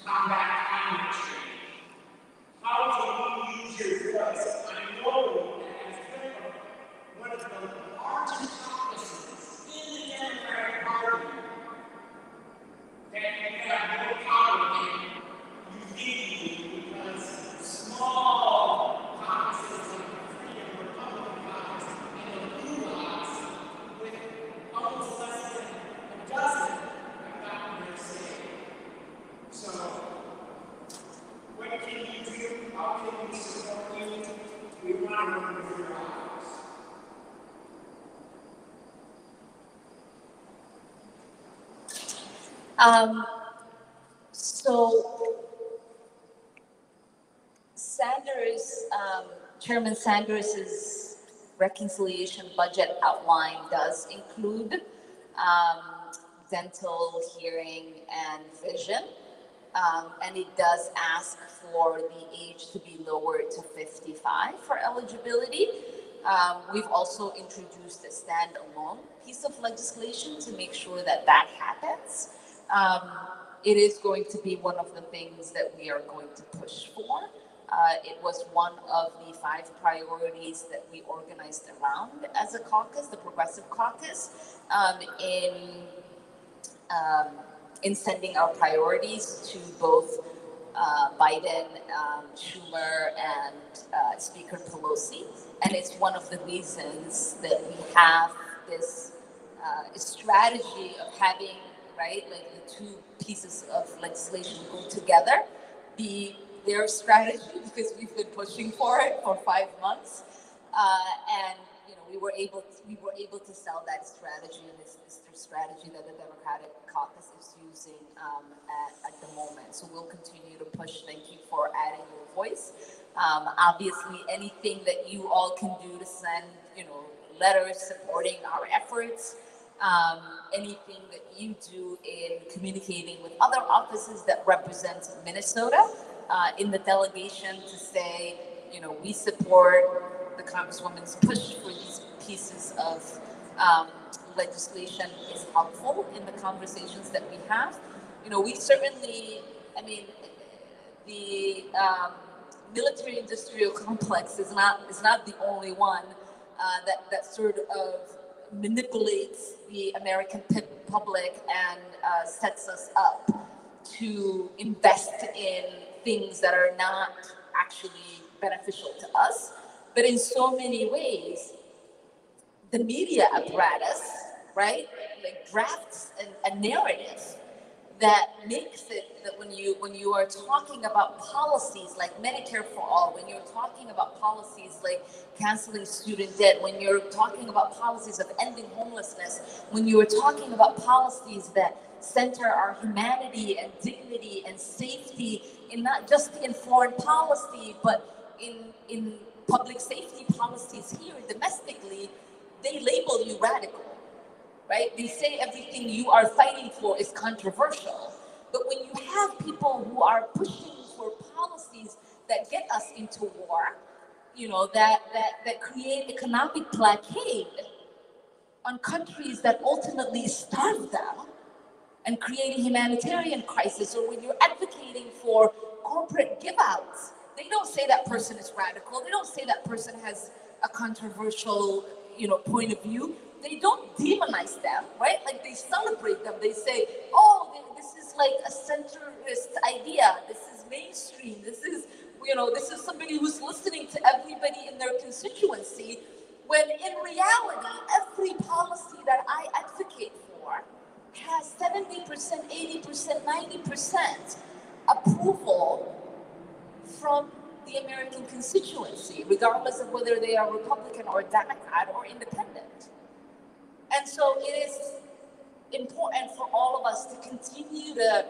Speaker 10: combat climate change. How can you use your voice? I know that as member of one of the largest offices in the Democratic Party, that you have no power in, you think you do, because small caucuses like the Freedom Republican caucus and the Blue Dots, with almost less than a dozen, have gotten their say. So, what can you do? How can we support you? We want to work with your office.
Speaker 1: So Chairman Sanders's reconciliation budget outline does include dental, hearing, and vision. And it does ask for the age to be lowered to 55 for eligibility. We've also introduced a standalone piece of legislation to make sure that that happens. It is going to be one of the things that we are going to push for. It was one of the 5 priorities that we organized around as a caucus, the Progressive Caucus, in sending our priorities to both Biden, Schumer, and Speaker Pelosi. And it's one of the reasons that we have this strategy of having, right, like the 2 pieces of legislation go together, be their strategy, because we've been pushing for it for 5 months. And we were able to sell that strategy, and it's the strategy that the Democratic caucus is using at the moment. So we'll continue to push. Thank you for adding your voice. Obviously, anything that you all can do to send, letters supporting our efforts, anything that you do in communicating with other offices that represent Minnesota in the delegation to say, we support the Congresswoman's push for these pieces of legislation is helpful in the conversations that we have. We certainly, the military-industrial complex is not the only one that sort of manipulates the American public and sets us up to invest in things that are not actually beneficial to us. But in so many ways, the media apparatus, right, like drafts a narrative that makes it that when you are talking about policies like Medicare for all, when you're talking about policies like canceling student debt, when you're talking about policies of ending homelessness, when you are talking about policies that center our humanity and dignity and safety in not just in foreign policy, but in public safety policies here domestically, they label you radical, right? They say everything you are fighting for is controversial. But when you have people who are pushing for policies that get us into war, that create economic blockade on countries that ultimately starve them and create a humanitarian crisis, or when you're advocating for corporate give-outs, they don't say that person is radical. They don't say that person has a controversial, point of view. They don't demonize them, right? Like they celebrate them. They say, "Oh, this is like a centrist idea. This is mainstream. This is somebody who's listening to everybody in their constituency." When in reality, every policy that I advocate for has 70%, 80%, 90% approval from the American constituency, regardless of whether they are Republican or Democrat or independent. And so it is important for all of us to continue to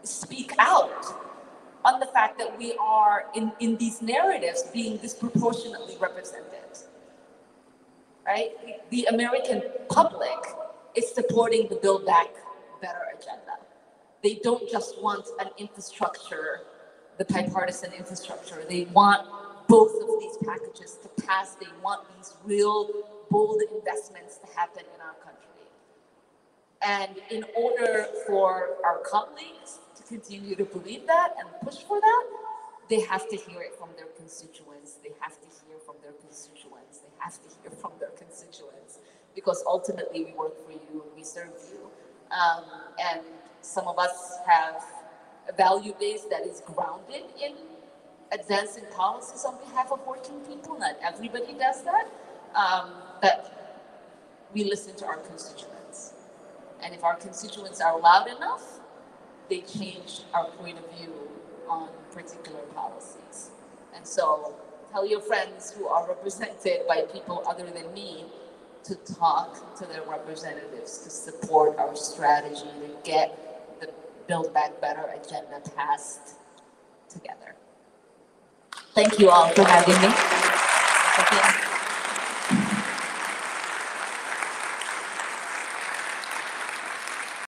Speaker 1: speak out on the fact that we are in these narratives being disproportionately represented. Right? The American public is supporting the Build Back Better agenda. They don't just want an infrastructure, the bipartisan infrastructure. They want both of these packages to pass. They want these real, bold investments to happen in our country. And in order for our colleagues to continue to believe that and push for that, they have to hear it from their constituents. They have to hear from their constituents. They have to hear from their constituents. Because ultimately we work for you and we serve you. And some of us have a value base that is grounded in advancing policies on behalf of working people. Not everybody does that. But we listen to our constituents. And if our constituents are loud enough, they change our point of view on particular policies. And so tell your friends who are represented by people other than me to talk to their representatives to support our strategy to get the Build Back Better agenda passed together. Thank you all for having me.